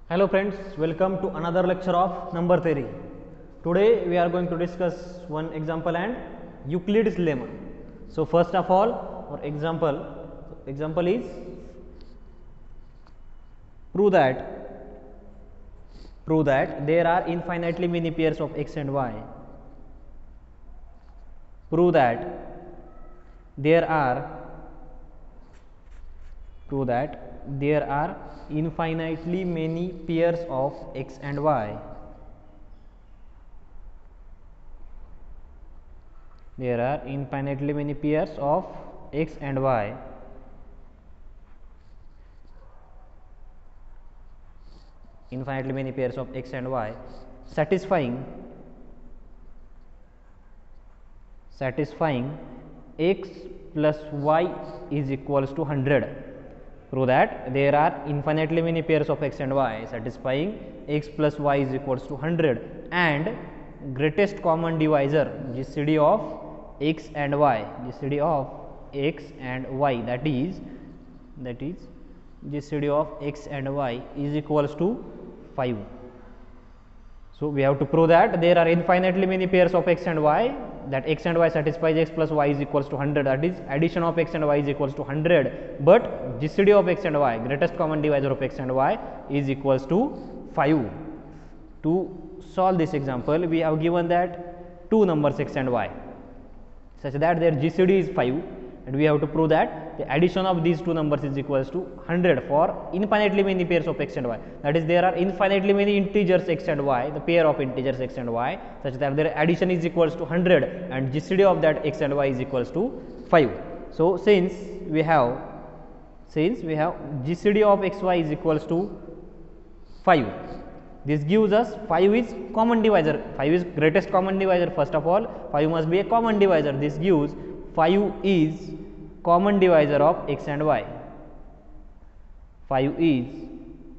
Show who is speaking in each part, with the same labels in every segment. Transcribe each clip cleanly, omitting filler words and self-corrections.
Speaker 1: Hello friends, welcome to another lecture of number theory. Today we are going to discuss one example and Euclid's lemma. So first of all, our example is prove that there are infinitely many pairs of x and y. Prove that there are infinitely many pairs of x and y. There are infinitely many pairs of x and y. Infinitely many pairs of x and y satisfying x plus y is equals to 100. Prove that there are infinitely many pairs of x and y satisfying x plus y is equals to 100 and greatest common divisor GCD of x and y, GCD of x and y, that is GCD of x and y is equals to 5. So we have to prove that there are infinitely many pairs of x and y, that x and y satisfies x plus y is equals to 100, that is addition of x and y is equals to 100, but GCD of x and y, greatest common divisor of x and y, is equals to 5. To solve this example, we have given that two numbers x and y such that their GCD is 5, and we have to prove that the addition of these two numbers is equals to 100 for infinitely many pairs of x and y, that is there are infinitely many integers x and y, the pair of integers x and y, such that their addition is equals to 100 and GCD of that x and y is equals to 5. So since we have GCD of xy is equals to 5, this gives us 5 is common divisor, 5 is greatest common divisor. First of all, 5 must be a common divisor. This gives 5 is common divisor of x and y. 5 is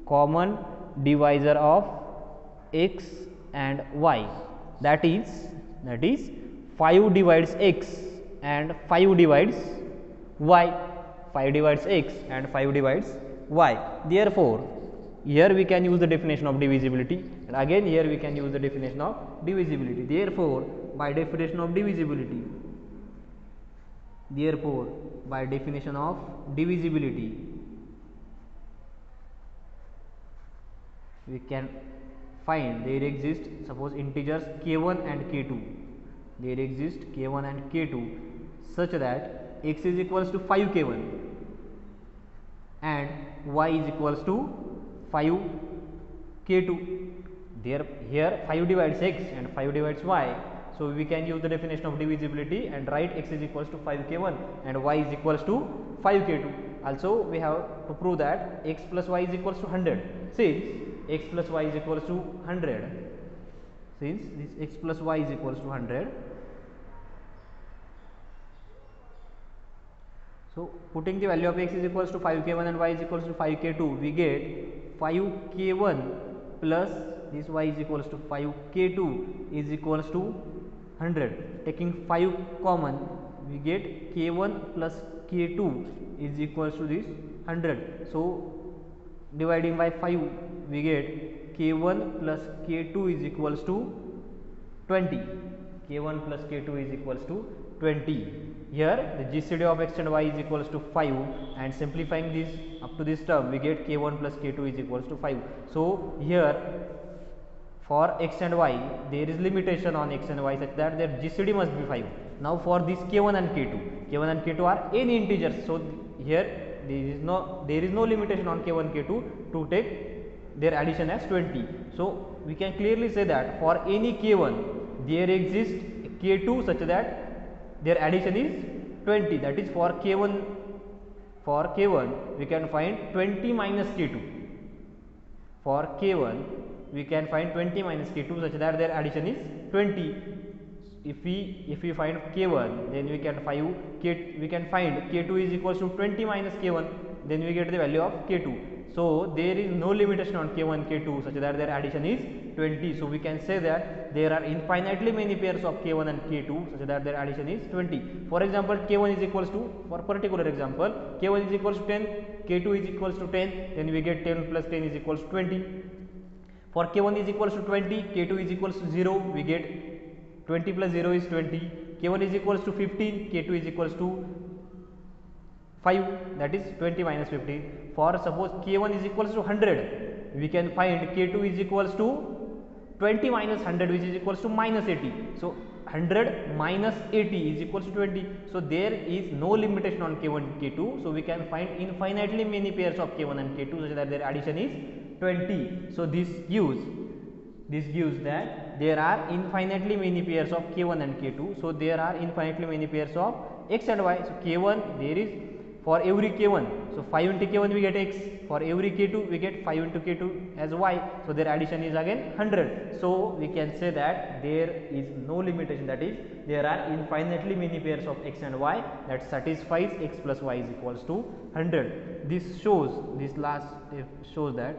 Speaker 1: common divisor of x and y, that is 5 divides x and 5 divides y, 5 divides x and 5 divides y. Therefore here we can use the definition of divisibility, and again here we can use the definition of divisibility. Therefore by definition of divisibility, we can find there exist, suppose integers k1 and k2, there exist k1 and k2 such that x is equals to 5 k1 and y is equals to 5 k2. Here 5 divides x and 5 divides y, so we can use the definition of divisibility and write x is equals to 5 k1 and y is equals to 5 k2. Also we have to prove that x plus y is equals to 100. Since x plus y is equals to 100, since this x plus y is equals to 100, so putting the value of x is equals to 5 k1 and y is equals to 5 k2, we get 5 k1 plus this y is equals to 5 k2 is equals to 100. Taking 5 common, we get k1 plus k2 is equals to this 100. So dividing by 5, we get k1 plus k2 is equals to 20. k1 plus k2 is equals to 20. Here the GCD of x and y is equals to 5, and simplifying this up to this term, we get k1 plus k2 is equals to 5. So here for x and y there is limitation on x and y such that their GCD must be 5. Now for this k1 and k2 are any integers, so here there is no limitation on k1 k2 to take their addition as 20. So we can clearly say that for any k1 there exists k2 such that their addition is 20, that is for k1 we can find 20 minus k2. For k1 we can find 20 minus k2 such that their addition is 20. If we find k1, then we can find k2 is equals to 20 minus k1, then we get the value of k2. So there is no limitation on k1 k2 such that their addition is 20. So we can say that there are infinitely many pairs of k1 and k2 such that their addition is 20. For example, k1 is equals to, for particular example, k1 is equals to 10, k2 is equals to 10, then we get 10 plus 10 is equals to 20. For k1 is equals to 20, k2 is equals to 0, we get 20 plus 0 is 20, k1 is equals to 15, k2 is equals to 5, that is 20 minus 15. For suppose k1 is equals to 100, we can find k2 is equals to 20 minus 100, which is equals to minus 80. So 100 minus 80 is equals to 20. So there is no limitation on k1 and k2. So we can find infinitely many pairs of k1 and k2 such that their addition is 20. So this gives that there are infinitely many pairs of k1 and k2. So there are infinitely many pairs of x and y. So k1 there is for every k1, so 5 into k1 we get x, for every k2 we get 5 into k2 as y, so their addition is again 100. So we can say that there is no limitation, that is there are infinitely many pairs of x and y that satisfies x plus y is equals to 100. This shows that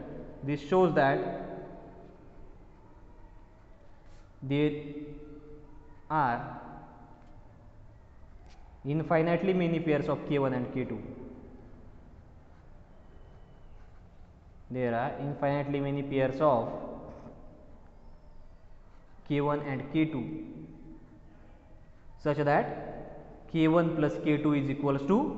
Speaker 1: there are infinitely many pairs of k1 and k2. There are infinitely many pairs of k1 and k2 such that k1 plus k2 is equals to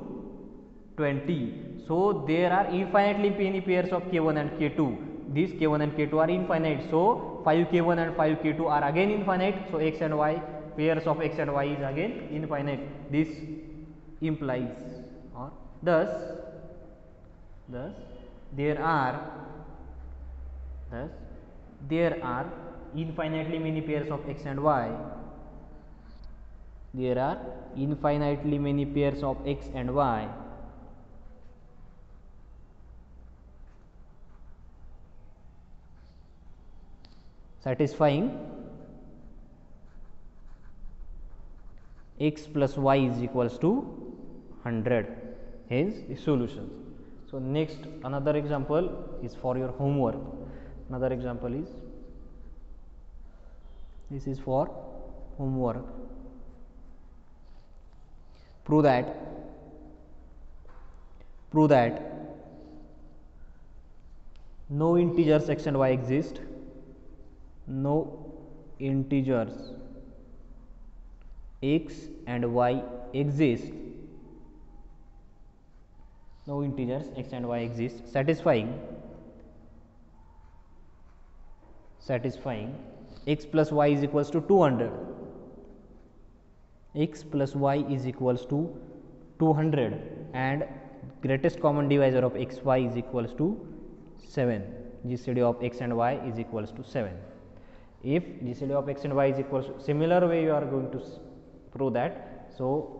Speaker 1: 20. So there are infinitely many pairs of k1 and k2. These k1 and k2 are infinite. So 5k1 and 5k2 are again infinite. So x and y, pairs of x and y is again infinite. This implies, or thus there are infinitely many pairs of x and y. There are infinitely many pairs of x and y satisfying x plus y is equals to 100, hence the solution. So next, another example is for your homework. Another example is, this is for homework. Prove that no integers x and y exist. No integers x and y exist. No integers x and y exist satisfying x plus y is equals to 200. X plus y is equals to 200 and greatest common divisor of x y is equals to 7. GCD of x and y is equals to 7. If GCD of x and y is equals to, similar way you are going to prove that. So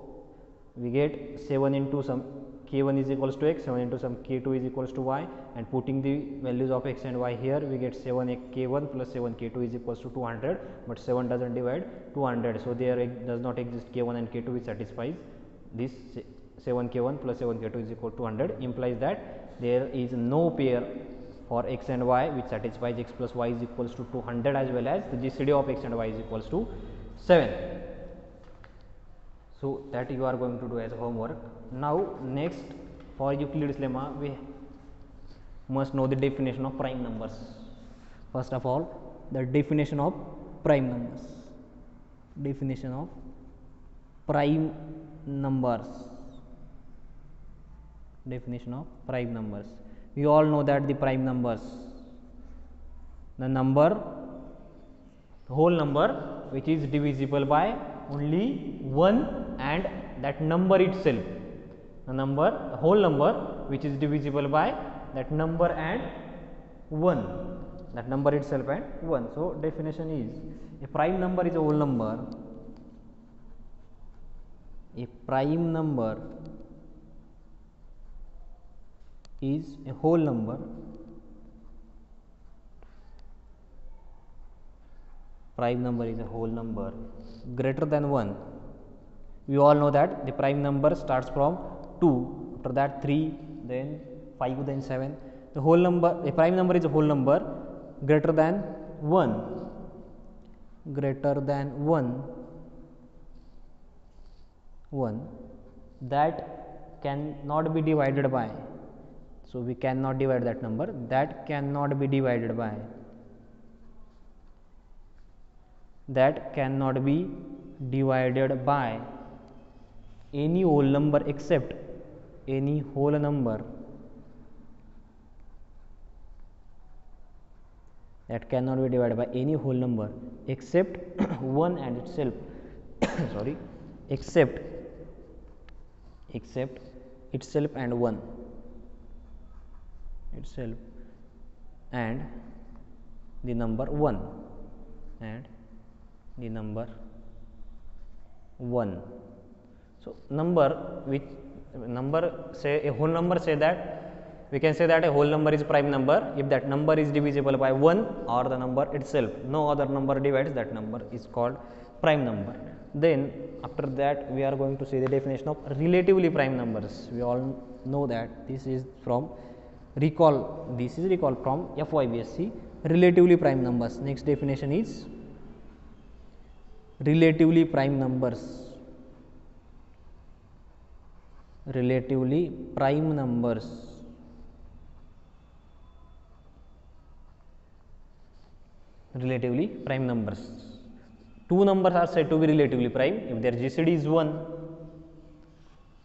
Speaker 1: we get 7 into some k1 is equals to x, 7 into some k2 is equals to y, and putting the values of x and y here, we get 7 k1 plus 7 k2 is equals to 200, but 7 does not divide 200. So there does not exist k1 and k2 which satisfies this 7 k1 plus 7 k2 is equal to 200, implies that there is no pair for x and y which satisfies x plus y is equals to 200, as well as the GCD of x and y is equals to 7. So that you are going to do as homework. Now next, for Euclid's lemma we must know the definition of prime numbers. First of all, the definition of prime numbers. Definition of prime numbers. Definition of prime numbers. We all know that the prime numbers, the whole number which is divisible by only 1 and that number itself. The whole number which is divisible by that number and 1, that number itself and 1. So definition is, a prime number is a whole number. A prime number is a whole number prime number is a whole number greater than 1. We all know that the prime number starts from 2, after that 3, then 5, then 7, the whole number, a prime number is a whole number greater than 1, greater than 1 that cannot be divided by, so we cannot divide that number, that cannot be divided by, that cannot be divided by any whole number except any whole number that cannot be divided by any whole number except 1 and itself sorry, except itself and 1, itself and the number 1, and the number 1. So number which number, say a whole number, say that we can say that a whole number is prime number if that number is divisible by 1 or the number itself, no other number divides that number, is called prime number. Then after that we are going to see the definition of relatively prime numbers. We all know that this is from recall, this is recall from FYBSC, relatively prime numbers. Next definition is relatively prime numbers, relatively prime numbers. Relatively prime numbers. Two numbers are said to be relatively prime if their GCD is 1.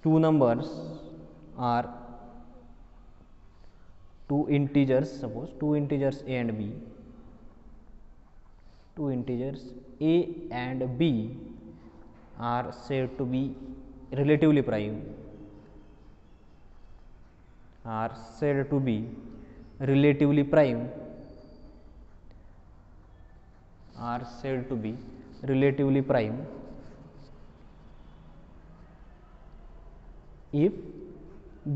Speaker 1: Two numbers are two integers, suppose two integers a and b, two integers a and b are said to be relatively prime, are said to be relatively prime, are said to be relatively prime if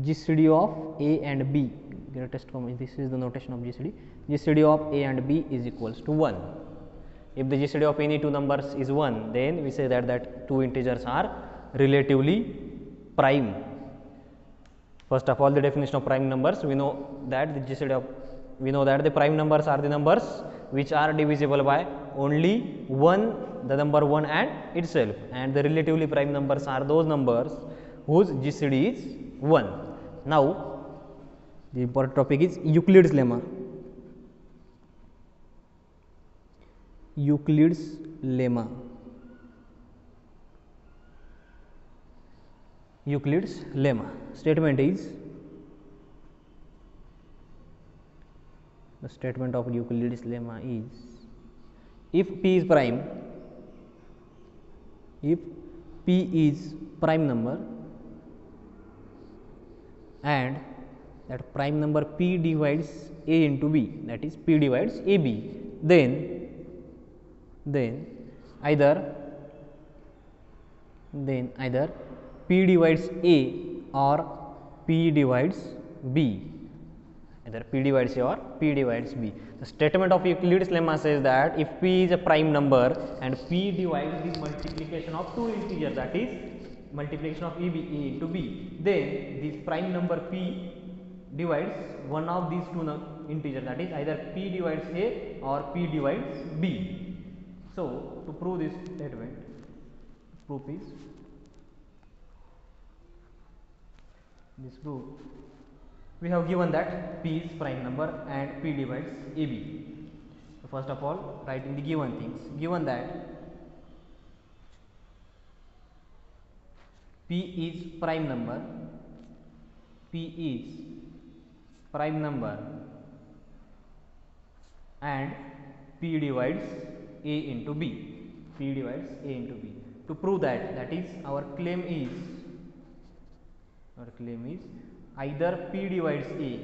Speaker 1: GCD of a and b, greatest common, this is the notation of GCD, GCD of a and b is equals to 1. If the GCD of any two numbers is 1, then we say that two integers are relatively prime. First of all, the definition of prime numbers, we know that the GCD of, we know that the prime numbers are the numbers which are divisible by only 1, the number 1 and itself, and the relatively prime numbers are those numbers whose GCD is 1. Now the important topic is Euclid's lemma. Euclid's lemma. Euclid's lemma statement is, the statement of Euclid's lemma is, if P is prime, if P is prime number and that prime number P divides A into B, that is P divides AB, then either P divides A or P divides B, either P divides A or P divides B. The statement of Euclid's lemma says that if P is a prime number and P divides the multiplication of two integers, that is multiplication of AB, A into B, then this prime number P divides one of these two integers, that is either P divides A or P divides B. So to prove this statement, proof is, this proof, we have given that P is prime number and P divides AB. So first of all, writing the given things, given that P is prime number, P is prime number and P divides A into B, P divides A into B. To prove that, that is our claim is either P divides A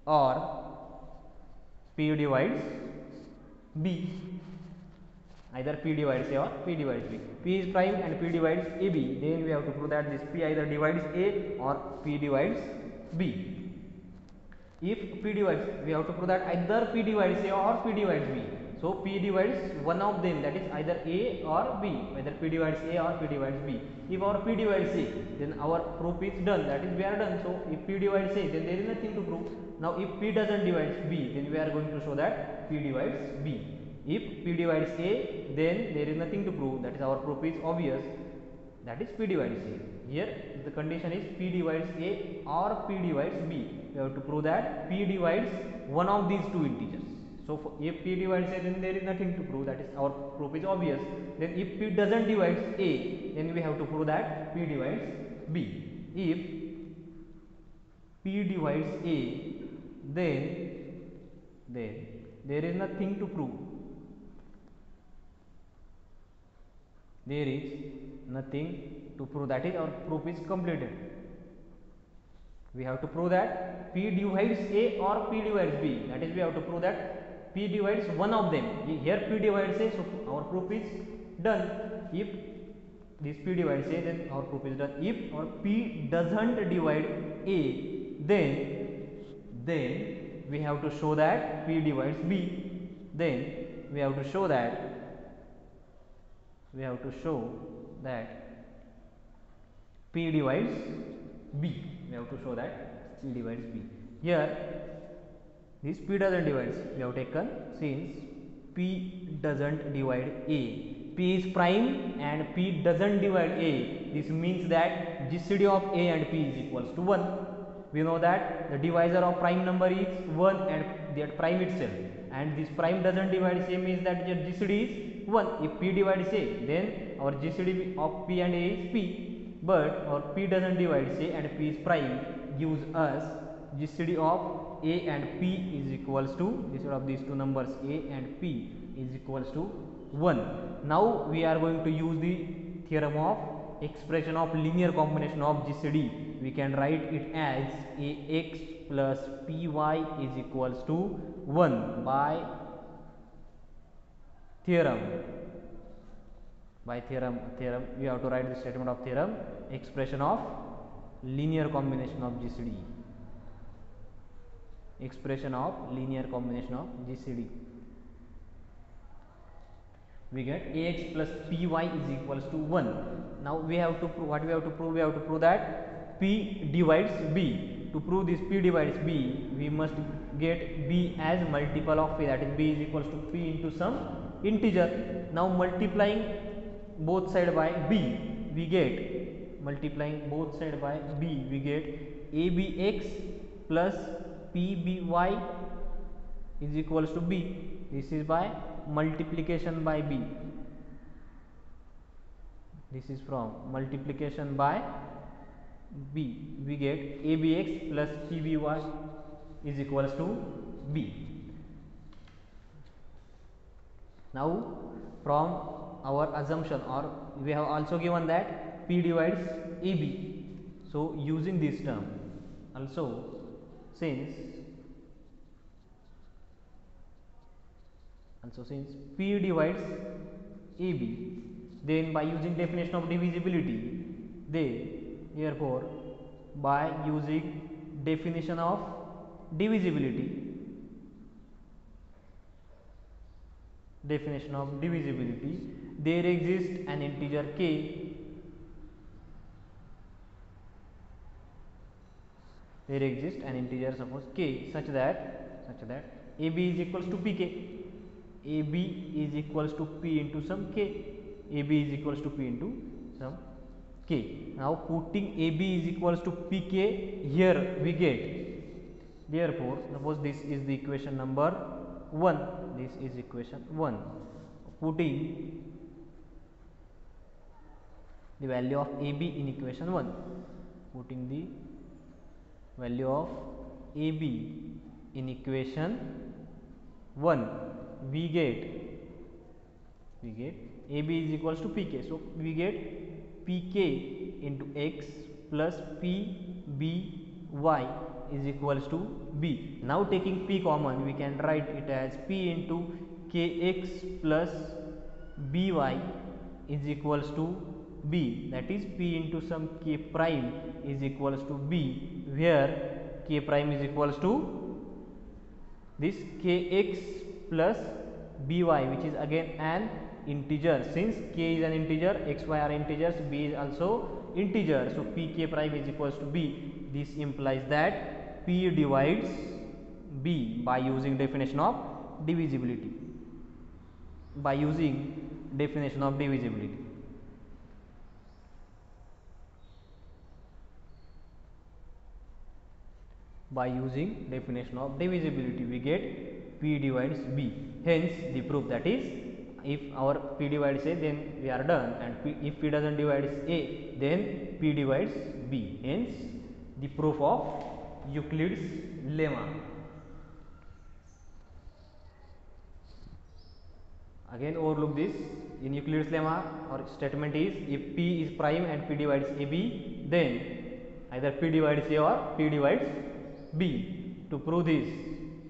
Speaker 1: or P divides B, either P divides A or P divides B. P is prime and P divides AB, then we have to prove that this P either divides A or P divides B. If P divides, we have to prove that either P divides A or P divides B. So P divides one of them, that is either A or B, whether P divides A or P divides B. If our P divides A, then our proof is done, that is we are done. So if P divides A, then there is nothing to prove. Now if P doesn't divide B, then we are going to show that P divides B. If P divides A, then there is nothing to prove, that is our proof is obvious, that is P divides A. Here the condition is P divides A or P divides B. We have to prove that P divides one of these two integers. So if P divides A, then there is nothing to prove, that is our proof is obvious. Then if P doesn't divide A, then we have to prove that P divides B. If P divides A, then there is nothing to prove. There is nothing to prove, that is our proof is completed. We have to prove that P divides A or P divides B, that is we have to prove that P divides one of them. Here P divides A, so our proof is done. If this P divides A, then our proof is done. If our P doesn't divide A, then we have to show that P divides B. Then we have to show that P divides B. We have to show that P divides B. Here this P doesn't divide, we have taken, since P doesn't divide A, P is prime and P doesn't divide A, this means that GCD of A and P is equals to 1. We know that the divisor of prime number is 1 and that prime itself, and this prime doesn't divide A means that your GCD is 1. If P divides A, then our GCD of P and A is P, but our P doesn't divide A and P is prime, gives us GCD of A and P is equals to, GCD of these two numbers A and P is equals to 1. Now we are going to use the theorem of expression of linear combination of GCD. We can write it as AX plus PY is equals to 1 by theorem. By theorem we have to write the statement of theorem, expression of linear combination of GCD. Expression of linear combination of GCD. We get AX plus PY is equals to 1. Now we have to prove, what we have to prove? We have to prove that P divides B. To prove this P divides B, we must get B as multiple of A, that is B is equals to P into some integer. Now multiplying both side by B, we get, multiplying both side by B, we get ABX plus PBY is equals to B. This is by multiplication by B. This is from multiplication by B. We get ABX plus PBY is equals to B. Now from our assumption, or we have also given that P divides AB. So using this term also, since P divides AB, then by using definition of divisibility, therefore by using definition of divisibility, there exists an integer k, suppose k, such that AB is equals to pk. AB is equals to P into some k. AB is equals to P into some k. Now putting AB is equals to pk here, we get, therefore suppose this is the equation number 1, this is equation 1. Putting the value of AB in equation 1, putting the value of AB in equation 1, we get AB is equals to pk. So we get pk into x plus pby is equals to b. Now taking p common, we can write it as p into kx plus by is equals to b, that is p into some k prime is equals to b, where k prime is equals to this kx plus by, which is again an integer. Since k is an integer, xy are integers, b is also integer, so pk prime is equals to b. This implies that p divides b by using definition of divisibility. By using definition of divisibility. By using definition of divisibility, we get p divides b. Hence the proof, that is, if our p divides a, then we are done, and if p doesn't divide a, then p divides b. Hence the proof of Euclid's lemma. Again overlook this. In Euclid's lemma, our statement is, if p is prime and p divides ab, then either p divides a or p divides b. To prove this,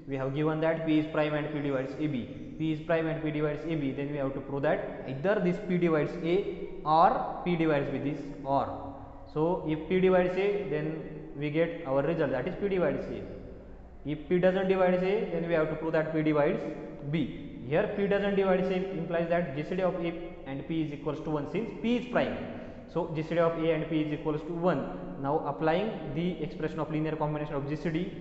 Speaker 1: we have given that p is prime and p divides ab. P is prime and p divides ab, then we have to prove that either this p divides a or p divides with this or. So if p divides a, then we get our result, that is p divides a. If p doesn't divide a, then we have to prove that p divides b. Here p doesn't divide a implies that GCD of a and p is equals to 1, since p is prime. So GCD of a and p is equals to 1. Now applying the expression of linear combination of GCD,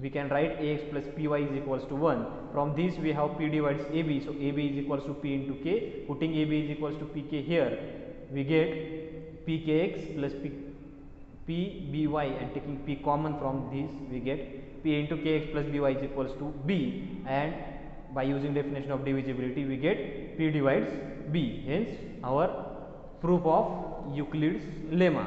Speaker 1: we can write ax plus py is equals to 1. From this we have p divides ab, so ab is equals to p into k. Putting ab is equals to pk here, we get pkx plus pby, and taking p common from this, we get p into kx plus by is equals to b, and by using definition of divisibility, we get p divides b. Hence our proof of Euclid's lemma.